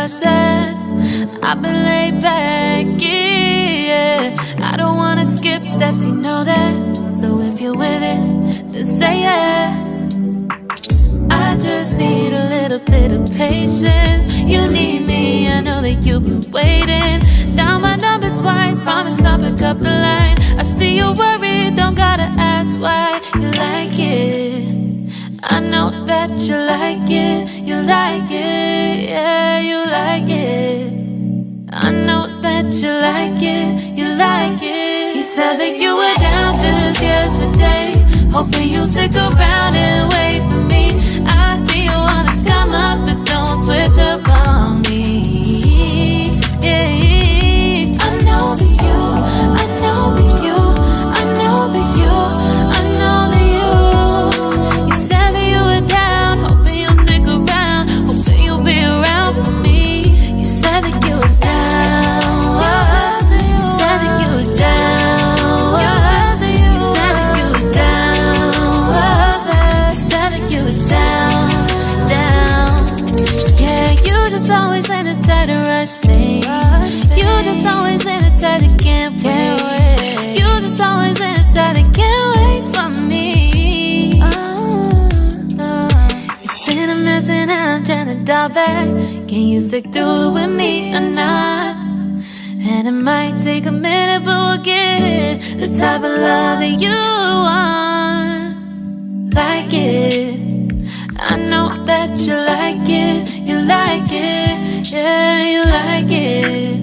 rush that. I've been laid back, yeah. I don't wanna skip steps, you know that. So if you're with it, then say yeah. I just need a little bit of patience. You need me, I know that you've been waiting. Down my number twice, promise I'll pick up the line. I see you worried, don't gotta ask why. You like it, I know that you like it. You like it, yeah, you like it. I know that you like it, you like it. You said that you were down just yesterday, hoping you'll stick around and wait for me. I see you wanna come up, but don't switch up on me. Yeah, I know that you, I know that you, I know that you, I know that you. You said that you were down, hoping you'll stick around, hoping you'll be around for me. You said that you were down, you said that you were down, you said that you were down, you said that you were down, down. Yeah, you just always in the tight to rush things. You just always in the tight to can't wait. You just always in the tight to can't wait for me. It's been a mess and I'm trying to dial back. Can you stick through it with me or not? And it might take a minute, but we'll get it. The type of love that you want, like it. I know that you like it, you like it, yeah, you like it.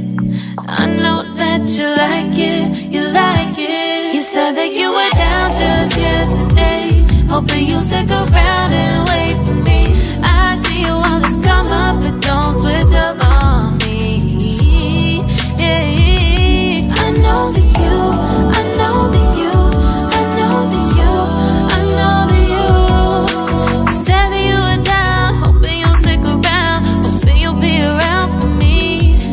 I know that you like it, you like it. You said that you were down just yesterday, hoping you'll stick around and wait for me. I see you wanna come up, but don't switch up on me. Yeah, I know that you, I know that you, I know that you, I know that you. You said that you were down, hoping you'll stick around, hoping you'll be around for me.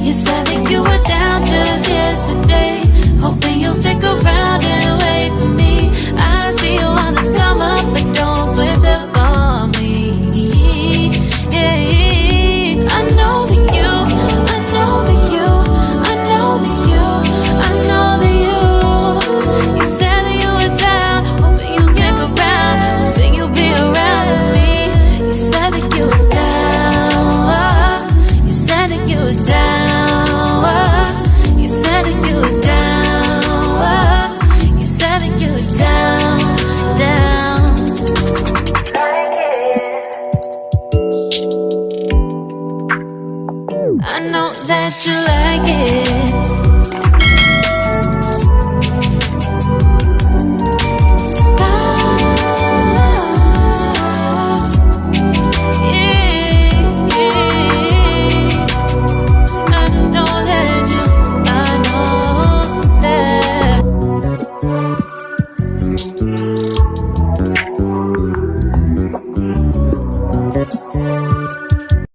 You said that you were down just yesterday, hoping you'll stick around and wait for me. I see you wanna come up, but don't switch up on me. Yeah, I know that you, I know that you, I know that you, I know that you. You said that you were down, hoping you'll stick around, hoping you'll be around with me. You said that you were down, you said that you were down, you said that you were down, you said that you were down, down. I know that you like it.